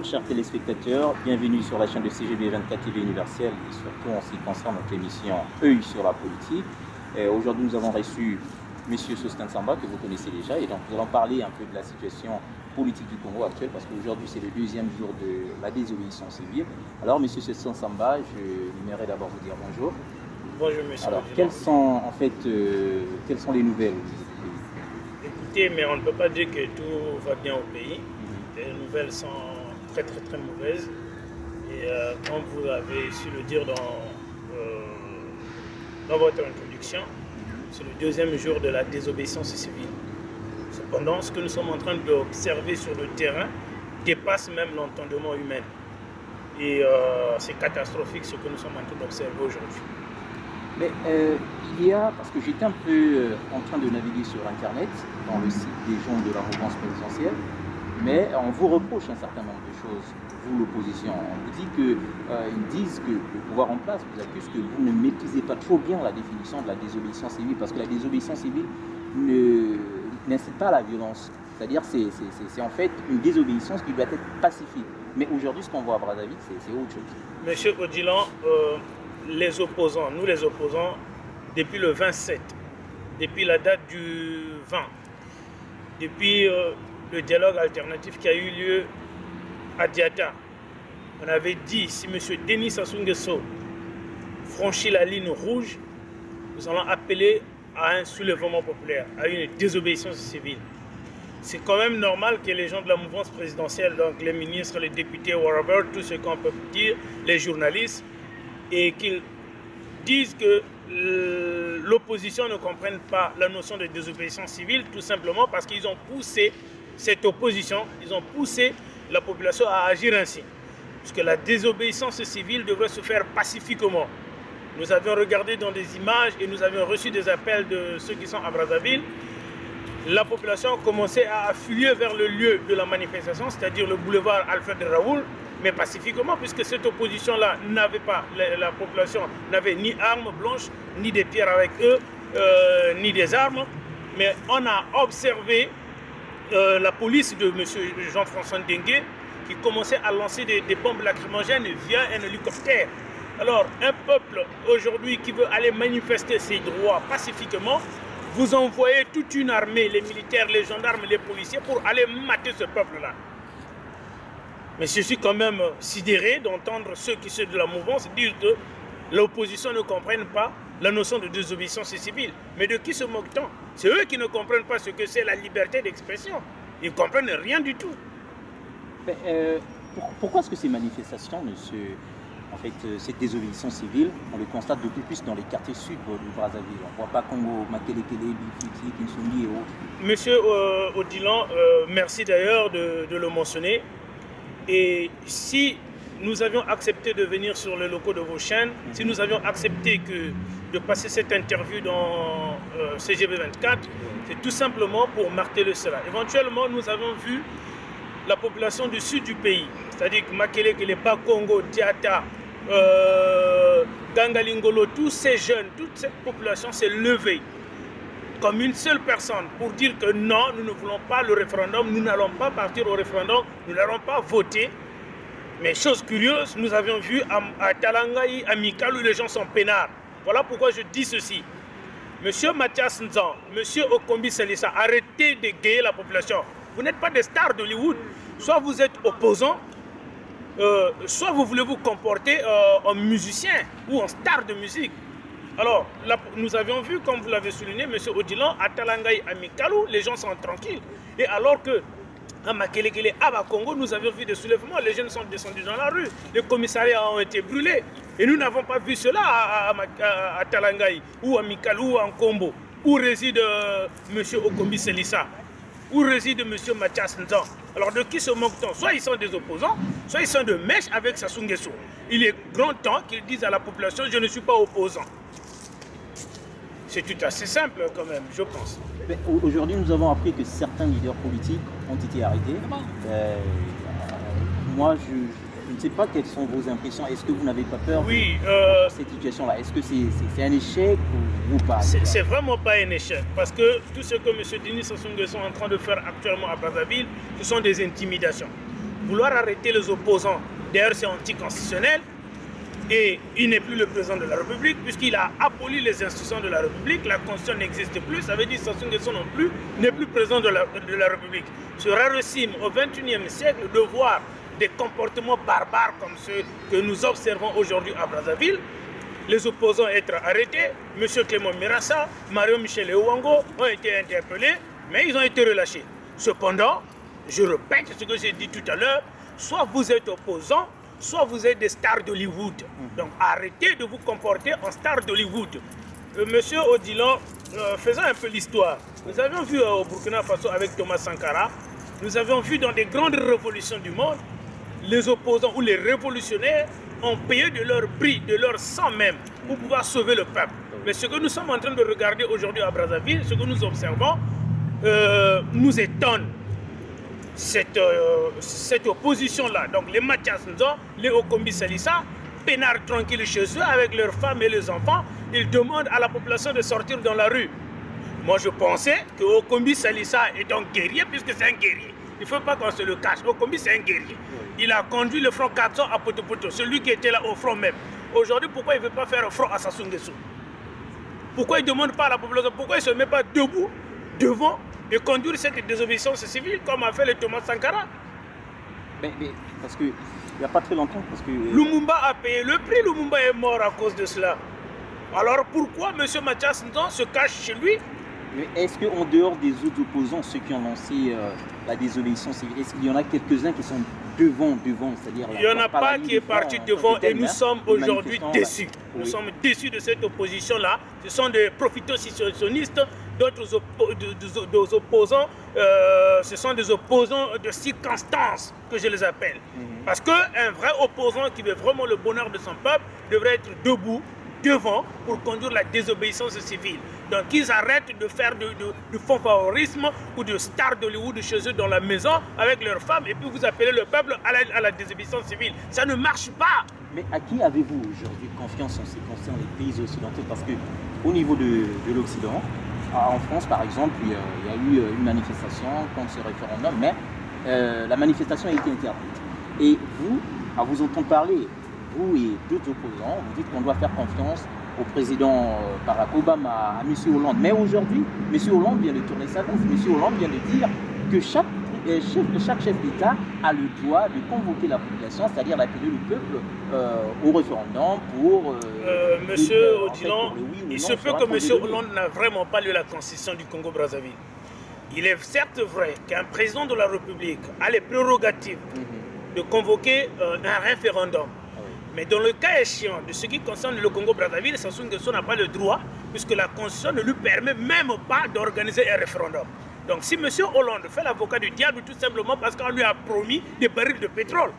Bonjour chers téléspectateurs, bienvenue sur la chaîne de CGB 24 TV Universelle et surtout en ce qui concerne notre émission Œil sur la politique. Aujourd'hui nous avons reçu M. Sostin Samba que vous connaissez déjà et donc nous allons parler un peu de la situation politique du Congo actuel parce qu'aujourd'hui c'est le deuxième jour de la désobéissance civile. Alors M. Sostin Samba, j'aimerais d'abord vous dire bonjour. Bonjour monsieur. Alors quelles sont les nouvelles? Écoutez, mais on ne peut pas dire que tout va bien au pays. Les nouvelles sont très mauvaises. Et comme vous avez su le dire dans votre introduction, c'est le deuxième jour de la désobéissance civile. Cependant, ce que nous sommes en train d'observer sur le terrain dépasse même l'entendement humain. Et c'est catastrophique ce que nous sommes en train d'observer aujourd'hui. Mais il y a, parce que j'étais un peu en train de naviguer sur Internet, dans le site des gens de la mouvance présidentielle, mais on vous reproche un certain nombre de choses, vous l'opposition. On vous dit que, ils disent que le pouvoir en place vous accuse que vous ne maîtrisez pas trop bien la définition de la désobéissance civile, parce que la désobéissance civile n'incite pas à la violence. C'est-à-dire c'est en fait une désobéissance qui doit être pacifique. Mais aujourd'hui, ce qu'on voit à Brazzaville, c'est autre chose. Monsieur Odilan, les opposants, nous les opposants, depuis le 27, depuis la date du 20, depuis le dialogue alternatif qui a eu lieu à Diata, on avait dit, si M. Denis Sassou Nguesso franchit la ligne rouge, nous allons appeler à un soulèvement populaire, à une désobéissance civile. C'est quand même normal que les gens de la mouvance présidentielle, donc les ministres, les députés, whatever, tout ce qu'on peut dire, les journalistes, et qu'ils disent que l'opposition ne comprenne pas la notion de désobéissance civile, tout simplement parce qu'ils ont poussé cette opposition, ils ont poussé la population à agir ainsi. Parce que la désobéissance civile devrait se faire pacifiquement. Nous avions regardé dans des images et nous avions reçu des appels de ceux qui sont à Brazzaville. La population a commencé à affluer vers le lieu de la manifestation, c'est-à-dire le boulevard Alfred Raoul, mais pacifiquement, puisque cette opposition-là n'avait pas, la population n'avait ni armes blanches, ni des pierres avec eux, ni des armes. Mais on a observé la police de M. Jean-François Ndengue qui commençait à lancer des bombes lacrymogènes via un hélicoptère. Alors, un peuple aujourd'hui qui veut aller manifester ses droits pacifiquement, vous envoyez toute une armée, les militaires, les gendarmes, les policiers, pour aller mater ce peuple-là. Mais je suis quand même sidéré d'entendre ceux qui sont de la mouvance dire que l'opposition ne comprenne pas la notion de désobéissance civile. Mais de qui se moque-t-on? C'est eux qui ne comprennent pas ce que c'est la liberté d'expression. Ils ne comprennent rien du tout. Mais, pourquoi est-ce que ces manifestations En fait, cette désobéissance civile, on le constate depuis plus dans les quartiers sud du Brazzaville. On ne voit pas Congo, Makelekele, Bifiki, Kinsongi et autres. Monsieur Odilan, merci d'ailleurs de le mentionner. Et si nous avions accepté de venir sur les locaux de vos chaînes, si nous avions accepté de passer cette interview dans CGB 24, c'est tout simplement pour marteler cela. Éventuellement, nous avons vu la population du sud du pays, c'est-à-dire Makelekele, Bakongo, Diata, Gangalingolo, tous ces jeunes, toute cette population s'est levée comme une seule personne pour dire que non, nous ne voulons pas le référendum, nous n'allons pas partir au référendum, nous n'allons pas voter. Mais chose curieuse, nous avions vu à Talangaï, à Mikalu, les gens sont peinards. Voilà pourquoi je dis ceci. Monsieur Mathias Nzan, Monsieur Okombi Salissa, arrêtez de gayer la population. Vous n'êtes pas des stars d'Hollywood. Soit vous êtes opposants, soit vous voulez vous comporter en musicien ou en star de musique. Alors, là, nous avions vu, comme vous l'avez souligné, M. Odilan, à Talangaï, à Mikalu, les gens sont tranquilles. Et alors que à Makelekele, à Bakongo, nous avions vu des soulèvements, les jeunes sont descendus dans la rue, les commissariats ont été brûlés. Et nous n'avons pas vu cela à Talangaï, ou à Mikalu, ou en Kombo, où réside M. Okombi Selissa, où réside M. Mathias Nzan. Alors de qui se moque-t-on? Soit ils sont des opposants, soit ils sont de mèche avec Sassou Nguesso. Il est grand temps qu'ils disent à la population, je ne suis pas opposant. C'est tout assez simple quand même, je pense. Aujourd'hui, nous avons appris que certains leaders politiques ont été arrêtés. Moi, je ne sais pas quelles sont vos impressions. Est-ce que vous n'avez pas peur de cette situation-là? Est-ce que c'est un échec ou pas? C'est vraiment pas un échec. Parce que tout ce que M. Denis Sassou Nguesso est en train de faire actuellement à Brazzaville, ce sont des intimidations. vouloir arrêter les opposants. D'ailleurs, c'est anticonstitutionnel. Et il n'est plus le président de la République, puisqu'il a aboli les institutions de la République. La Constitution n'existe plus. Ça veut dire que Sassou Nguesso non plus n'est plus président de la République. Ce rarissime au XXIe siècle de voir des comportements barbares comme ceux que nous observons aujourd'hui à Brazzaville, les opposants être arrêtés, M. Clément Mirassa, Mario Michel et Ouango ont été interpellés, mais ils ont été relâchés. Cependant, je répète ce que j'ai dit tout à l'heure, soit vous êtes opposants, soit vous êtes des stars d'Hollywood. Donc arrêtez de vous comporter en star d'Hollywood. Monsieur Odilon, faisons un peu l'histoire. Nous avions vu au Burkina Faso avec Thomas Sankara, nous avions vu dans des grandes révolutions du monde, les opposants ou les révolutionnaires ont payé de leur prix, de leur sang même, pour pouvoir sauver le peuple. Mais ce que nous sommes en train de regarder aujourd'hui à Brazzaville, ce que nous observons, nous étonne. Cette opposition-là, donc les Mathias Nzon, les Okombi Salissa, peinards tranquilles chez eux avec leurs femmes et les enfants, ils demandent à la population de sortir dans la rue. Moi je pensais que Okombi Salissa est un guerrier puisque c'est un guerrier. Il ne faut pas qu'on se le cache. Okombi c'est un guerrier. Il a conduit le front 400 à Poto-Poto, celui qui était là au front même. Aujourd'hui, pourquoi il ne veut pas faire un front à Sassou Nguesso? Pourquoi il ne demande pas à la population? Pourquoi il ne se met pas debout, devant, et conduire cette désobéissance civile comme a fait le Thomas Sankara? Mais parce qu'il n'y a pas très longtemps, parce que... Lumumba a payé le prix, Lumumba est mort à cause de cela. Alors pourquoi M. Mathias Nzon se cache chez lui? Mais est-ce qu'en dehors des autres opposants, ceux qui ont lancé la désobéissance civile, est-ce qu'il y en a quelques-uns qui sont devant, c'est-à-dire... Il n'y en a pas qui est parti devant et nous sommes aujourd'hui déçus. Nous sommes déçus de cette opposition-là. Ce sont des profito-situationnistes, d'autres opposants, ce sont des opposants de circonstances que je les appelle. Parce qu'un vrai opposant qui veut vraiment le bonheur de son peuple devrait être debout, devant, pour conduire la désobéissance civile. Donc ils arrêtent de faire du fanfarisme ou de stars d'Hollywood chez eux dans la maison avec leurs femmes et puis vous appelez le peuple à la désobéissance civile. Ça ne marche pas. Mais à qui avez-vous aujourd'hui confiance en ce qui concerne les pays occidentaux? Parce qu'au niveau de l'Occident, en France par exemple, il y a eu une manifestation contre ce référendum, mais la manifestation a été interdite. Et vous, à vous entendre parler, vous et d'autres opposants, vous dites qu'on doit faire confiance au président Barack Obama, à M. Hollande. Mais aujourd'hui, M. Hollande vient de tourner sa veste. M. Hollande vient de dire que chaque chef d'État a le droit de convoquer la population, c'est-à-dire d'appeler le peuple au référendum pour... Monsieur Odilon, il se peut que M. Hollande n'a vraiment pas lu la constitution du Congo-Brazzaville. Il est certes vrai qu'un président de la République a les prérogatives de convoquer un référendum. Mais dans le cas échéant de ce qui concerne le Congo-Brazzaville, Sassou Nguesso n'a pas le droit, puisque la Constitution ne lui permet même pas d'organiser un référendum. Donc si M. Hollande fait l'avocat du diable, tout simplement parce qu'on lui a promis des barils de pétrole.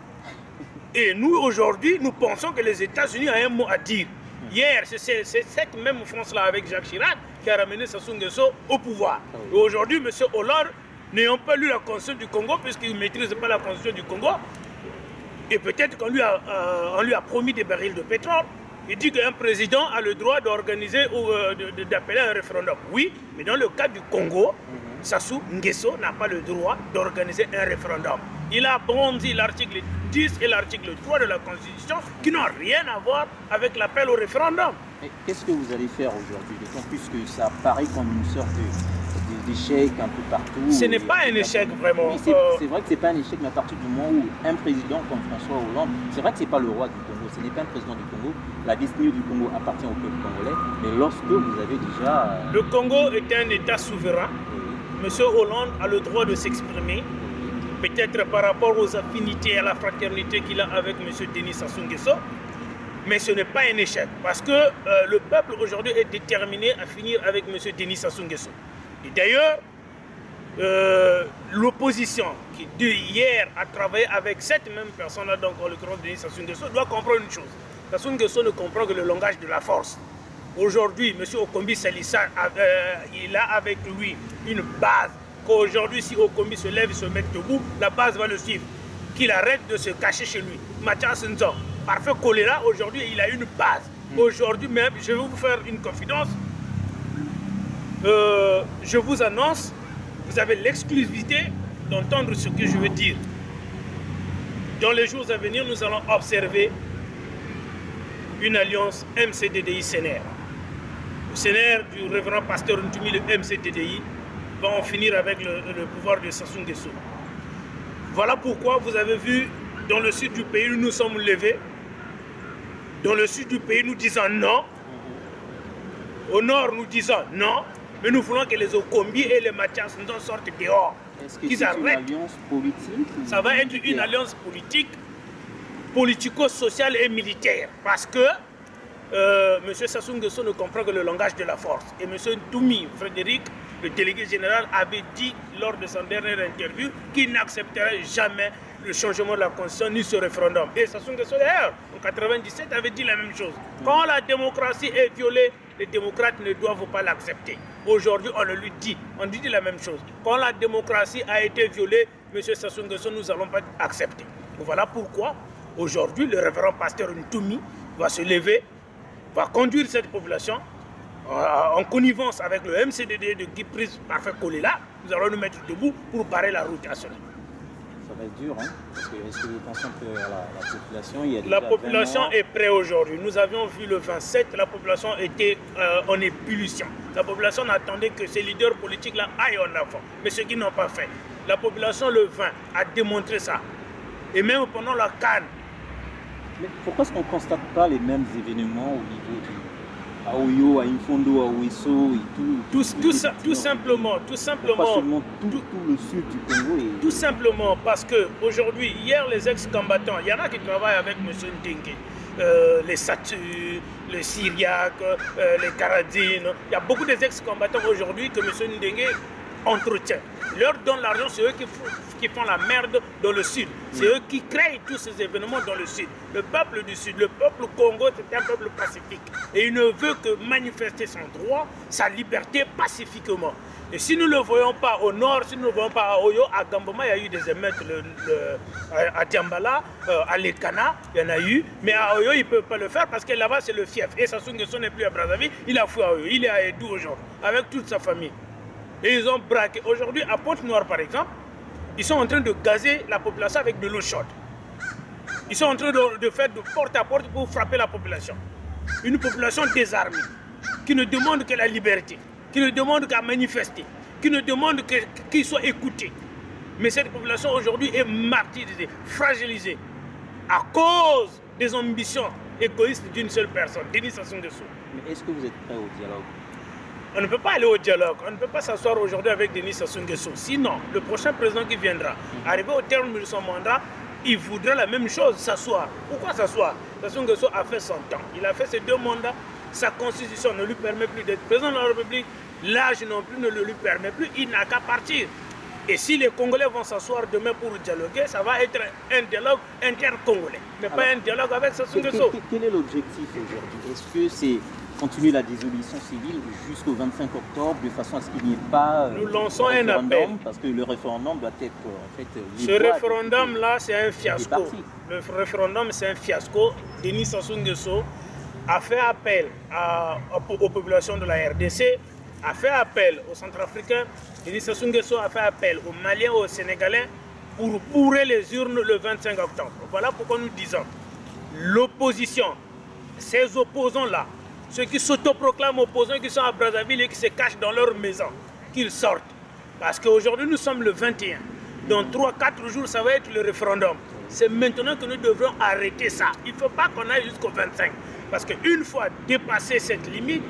Et nous, aujourd'hui, nous pensons que les États-Unis ont un mot à dire. Hier, c'est cette même France-là avec Jacques Chirac qui a ramené Sassou Nguesso au pouvoir. Et aujourd'hui, M. Hollande, n'ayant pas lu la Constitution du Congo, puisqu'il ne maîtrise pas la Constitution du Congo, et peut-être qu'on lui a promis des barils de pétrole. Il dit qu'un président a le droit d'organiser ou d'appeler un référendum. Oui, mais dans le cas du Congo, Sassou Nguesso n'a pas le droit d'organiser un référendum. Il a bondi l'article 10 et l'article 3 de la Constitution qui n'ont rien à voir avec l'appel au référendum. Qu'est-ce que vous allez faire aujourd'hui? D'autant plus que ça paraît comme une sorte d'échec un peu partout. Ce n'est pas un échec vraiment. Oui, c'est vrai que ce n'est pas un échec, mais à partir du moment où un président comme François Hollande, c'est vrai que ce n'est pas le roi du Congo, ce n'est pas un président du Congo, la destinée du Congo appartient au peuple congolais, mais lorsque vous avez déjà... Le Congo est un État souverain. Monsieur Hollande a le droit de s'exprimer, peut-être par rapport aux affinités et à la fraternité qu'il a avec M. Denis Sassou Nguesso, mais ce n'est pas un échec, parce que le peuple aujourd'hui est déterminé à finir avec M. Denis Sassou Nguesso. Et d'ailleurs, l'opposition qui hier a travaillé avec cette même personne-là, donc en l'occurrence Denis Sassou Nguesso, doit comprendre une chose. Sassou Nguesso ne comprend que le langage de la force. Aujourd'hui, M. Okombi Salissa, il a avec lui une base. Qu'aujourd'hui, si Okombi se lève et se met debout, la base va le suivre. Qu'il arrête de se cacher chez lui. Mathias Nzon, parfait choléra, aujourd'hui, il a une base. Aujourd'hui même, je vais vous faire une confidence. Je vous annonce, vous avez l'exclusivité d'entendre ce que je veux dire. dans les jours à venir, nous allons observer une alliance MCDDI-CNR. Le CNR du révérend pasteur Ntoumi, le MCDDI, va en finir avec le pouvoir de Sassou Nguesso. Voilà pourquoi vous avez vu, dans le sud du pays, nous nous sommes levés. Dans le sud du pays, nous disons non. Au nord, nous disons non. Mais nous voulons que les Okombi et les Mathias nous en sortent dehors. Est-ce que c'est une alliance politique? Ça va être une alliance politique, politico-sociale et militaire. Parce que M. Sassou Nguesso ne comprend que le langage de la force. Et M. Ntoumi Frédéric, le délégué général, avait dit lors de son dernière interview qu'il n'accepterait jamais le changement de la constitution ni ce référendum. Et Sassou Nguesso d'ailleurs, en 1997, avait dit la même chose. Quand la démocratie est violée, les démocrates ne doivent pas l'accepter. Aujourd'hui, on le lui dit. On lui dit la même chose. Quand la démocratie a été violée, M. Sassou Nguesso, nous n'allons pas accepter. Voilà pourquoi, aujourd'hui, le révérend pasteur Ntoumi va se lever, va conduire cette population en connivence avec le MCDD de Guy Price Parfait Kolela. Nous allons nous mettre debout pour barrer la route à cela. Ça va être dur, hein? Parce que est-ce que vous pensez que la population, il y a la population est prête aujourd'hui. Nous avions vu le 27, la population était en ébullition. La population n'attendait que ces leaders politiques-là aillent en avant. Mais ce qu'ils n'ont pas fait. La population, le 20, a démontré ça. Et même pendant la CAN. Mais pourquoi est-ce qu'on ne constate pas les mêmes événements au niveau du à Oyo, à Infondo, à Ouesso et tout simplement. Pas seulement tout le sud du Congo. Tout simplement parce qu'aujourd'hui, hier, les ex-combattants, il y en a qui travaillent avec M. Ndengue, les Satu, les Syriaques, les Caradines. Il y a beaucoup d'ex-combattants aujourd'hui que M. Ndengue entretient. Ils leur donnent l'argent, c'est eux qui font la merde dans le sud. C'est eux qui créent tous ces événements dans le sud. Le peuple du sud, le peuple Congo, c'est un peuple pacifique. Et il ne veut que manifester son droit, sa liberté pacifiquement. Et si nous ne le voyons pas au nord, si nous ne le voyons pas à Oyo, à Gamboma, il y a eu des émeutes à Diambala, à Lekana, il y en a eu. Mais à Oyo, ils ne peuvent pas le faire parce que là-bas, c'est le fief. Et Sassou Nguesso n'est plus à Brazzaville, il a fui à Oyo. Il est à Edou aujourd'hui, avec toute sa famille. Et ils ont braqué. Aujourd'hui, à Pointe-Noire, par exemple, ils sont en train de gazer la population avec de l'eau chaude. Ils sont en train de faire de porte à porte pour frapper la population. Une population désarmée, qui ne demande que la liberté, qui ne demande qu'à manifester, qui ne demande qu'ils soient écoutés. Mais cette population aujourd'hui est martyrisée, fragilisée, à cause des ambitions égoïstes d'une seule personne, Denis Sassou Nguesso. Mais est-ce que vous êtes prêt au dialogue? On ne peut pas aller au dialogue, on ne peut pas s'asseoir aujourd'hui avec Denis Sassou Nguesso. Sinon, le prochain président qui viendra, arrivé au terme de son mandat, il voudra la même chose, s'asseoir. Pourquoi s'asseoir? Sassou Nguesso a fait son temps. Il a fait ses 2 mandats. Sa constitution ne lui permet plus d'être président de la République. L'âge non plus ne le lui permet plus. Il n'a qu'à partir. Et si les Congolais vont s'asseoir demain pour dialoguer, ça va être un dialogue inter-congolais, mais pas un dialogue avec Sassou Nguesso. Quel est l'objectif aujourd'hui? Est-ce que c'est continuer la dissolution civile jusqu'au 25 octobre de façon à ce qu'il n'y ait pas nous lançons un appel parce que le référendum doit être en fait ce référendum là c'est un fiasco. Le référendum c'est un fiasco. Denis Sassou Nguesso a fait appel aux populations de la RDC, a fait appel aux Centrafricains. Denis Sassou Nguesso a fait appel aux Maliens, aux Sénégalais pour bourrer les urnes le 25 octobre. Voilà pourquoi nous disons l'opposition, ces opposants là, ceux qui s'autoproclament opposants, qui sont à Brazzaville et qui se cachent dans leur maison, qu'ils sortent. Parce qu'aujourd'hui, nous sommes le 21. Dans 3-4 jours, ça va être le référendum. C'est maintenant que nous devrons arrêter ça. Il ne faut pas qu'on aille jusqu'au 25. Parce qu'une fois dépassé cette limite,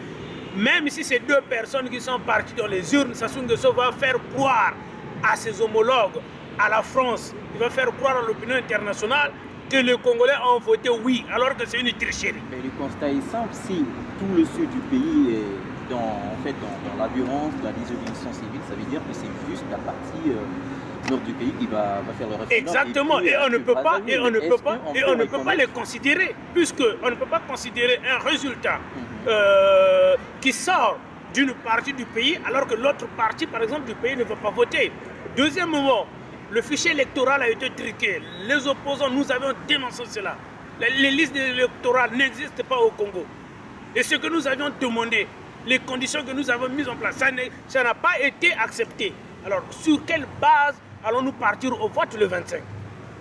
même si c'est 2 personnes qui sont parties dans les urnes, Sassou Nguesso va faire croire à ses homologues, à la France, il va faire croire à l'opinion internationale que les Congolais ont voté oui, alors que c'est une tricherie. Mais le constat est simple, si tout le sud du pays est dans l'abhorrence de la dissolution civile, ça veut dire que c'est juste la partie nord du pays qui va faire le référendum. Exactement, et on ne peut pas les considérer, puisqu'on ne peut pas considérer un résultat qui sort d'une partie du pays, alors que l'autre partie, par exemple, du pays ne veut pas voter. Deuxièmement, le fichier électoral a été truqué. Les opposants, nous avions dénoncé cela. Les listes électorales n'existent pas au Congo. Et ce que nous avions demandé, les conditions que nous avons mises en place, ça n'a pas été accepté. Alors, sur quelle base allons-nous partir au vote le 25?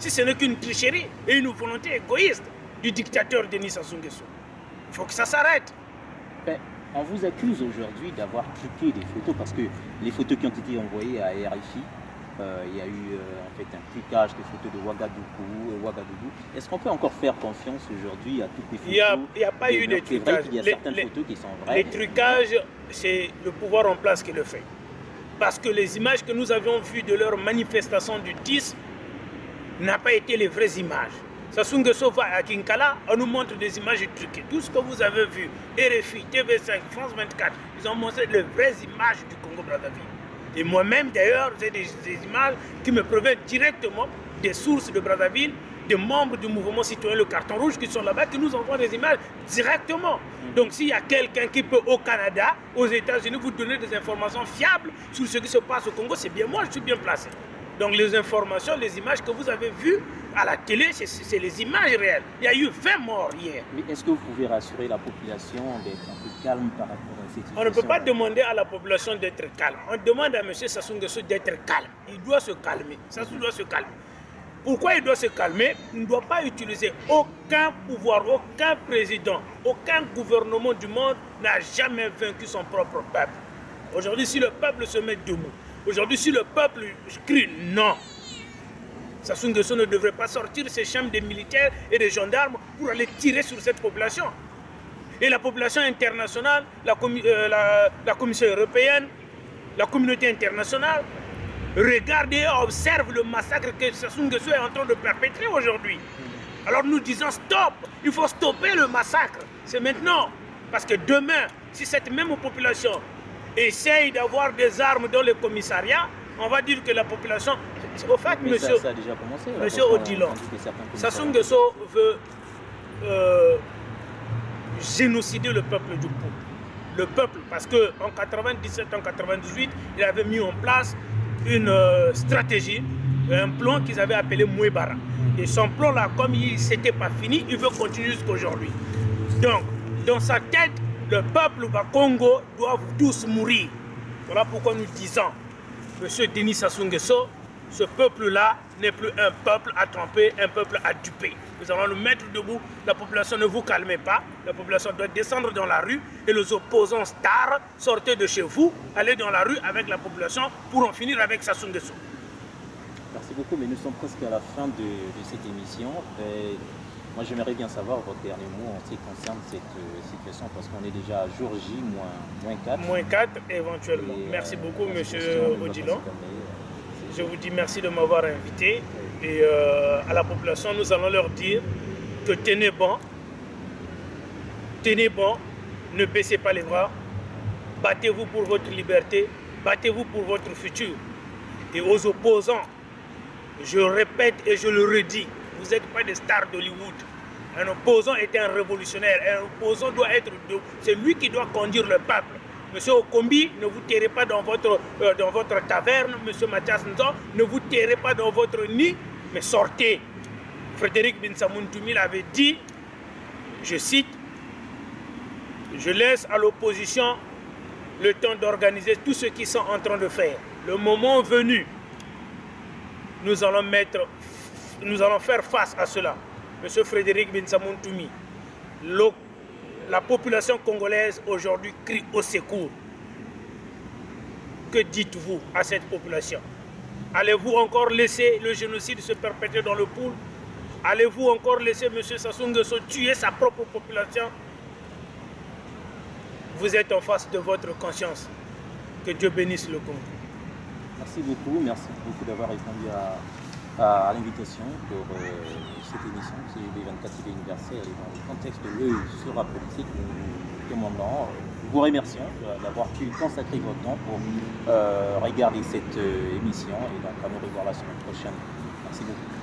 si ce n'est qu'une tricherie et une volonté égoïste du dictateur Denis Sassou Nguesso. Il faut que ça s'arrête. Ben, on vous accuse aujourd'hui d'avoir truqué des photos parce que les photos qui ont été envoyées à RFI, il y a eu en fait un trucage des photos de Ouagadougou. Est-ce qu'on peut encore faire confiance aujourd'hui à toutes les photos? Il n'y a pas eu de trucage. C'est vrai qu'il y a certaines photos qui sont vraies. Les trucages, c'est le pouvoir en place qui le fait. Parce que les images que nous avions vues de leur manifestation du 10 n'ont pas été les vraies images. Sassou Nguesso va à Kinkala, on nous montre des images truquées. Tout ce que vous avez vu, RFI, TV5, France 24, ils ont montré les vraies images du Congo-Brazzaville. Et moi-même, d'ailleurs, j'ai des images qui me proviennent directement des sources de Brazzaville, des membres du mouvement citoyen Le Carton Rouge qui sont là-bas, qui nous envoient des images directement. Donc s'il y a quelqu'un qui peut au Canada, aux États-Unis, vous donner des informations fiables sur ce qui se passe au Congo, c'est bien moi, je suis bien placé. Donc les informations, les images que vous avez vues à la télé, c'est les images réelles. Il y a eu 20 morts hier. Mais est-ce que vous pouvez rassurer la population d'être un peu calme par rapport à cette situation? On ne peut pas demander à la population d'être calme. On demande à M. Sassou Nguesso d'être calme. Il doit se calmer. Sassou doit se calmer. Pourquoi il doit se calmer? Il ne doit pas utiliser aucun pouvoir, aucun président, aucun gouvernement du monde n'a jamais vaincu son propre peuple. Aujourd'hui, si le peuple se met debout, aujourd'hui, si le peuple crie non, Sassou Nguesso ne devrait pas sortir ses chambres des militaires et des gendarmes pour aller tirer sur cette population. Et la population internationale, la Commission européenne, la communauté internationale, regarde et observe le massacre que Sassou Nguesso est en train de perpétrer aujourd'hui. Alors nous disons stop, il faut stopper le massacre. C'est maintenant. Parce que demain, si cette même population essaye d'avoir des armes dans les commissariats, on va dire que la population... Au fait, mais monsieur, ça a déjà commencé, monsieur Odilon, Sassou Nguesso veut génocider le peuple du Pou. Le peuple, parce qu'en 97, en 98, il avait mis en place une stratégie, un plan qu'ils avaient appelé Mouébara. Et son plan-là, comme il s'était pas fini, il veut continuer jusqu'aujourd'hui. Donc, dans sa tête, le peuple Congo doit tous mourir. Voilà pourquoi nous disons, monsieur Denis Sassou Nguesso, ce peuple-là n'est plus un peuple à tromper, un peuple à duper. Nous allons nous mettre debout. La population, ne vous calmez pas. La population doit descendre dans la rue et les opposants stars, sortez de chez vous, allez dans la rue avec la population pour en finir avec Sassou Nguesso. Merci beaucoup, mais nous sommes presque à la fin de cette émission. Et moi, j'aimerais bien savoir votre dernier mot en ce qui concerne cette situation, parce qu'on est déjà à jour J, moins 4. Moins 4 éventuellement. Et merci beaucoup, monsieur Odilon. Je vous dis merci de m'avoir invité. Et à la population, nous allons leur dire que tenez bon, ne baissez pas les bras, battez-vous pour votre liberté, battez-vous pour votre futur. Et aux opposants, je répète et je le redis, vous n'êtes pas des stars d'Hollywood. Un opposant est un révolutionnaire, un opposant doit être, c'est lui qui doit conduire le peuple. Monsieur Okombi, ne vous terrez pas dans votre taverne. Monsieur Mathias Nzo, ne vous terrez pas dans votre nid, mais sortez. Frédéric Binsamountoumi l'avait dit, je cite, « Je laisse à l'opposition le temps d'organiser tout ce qu'ils sont en train de faire. Le moment venu, nous allons faire face à cela. » Monsieur Frédéric Binsamountoumi, la population congolaise aujourd'hui crie au secours. Que dites-vous à cette population? Allez-vous encore laisser le génocide se perpétrer dans le Poul? Allez-vous encore laisser M. Sassou Nguesso tuer sa propre population? Vous êtes en face de votre conscience. Que Dieu bénisse le Congo. Merci beaucoup d'avoir répondu à l'invitation pour cette émission, c'est le 24e anniversaire, et dans le contexte de l'œil sur la politique, nous demandons, nous vous remercions d'avoir pu consacrer votre temps pour regarder cette émission, et donc à nous revoir la semaine prochaine. Merci beaucoup.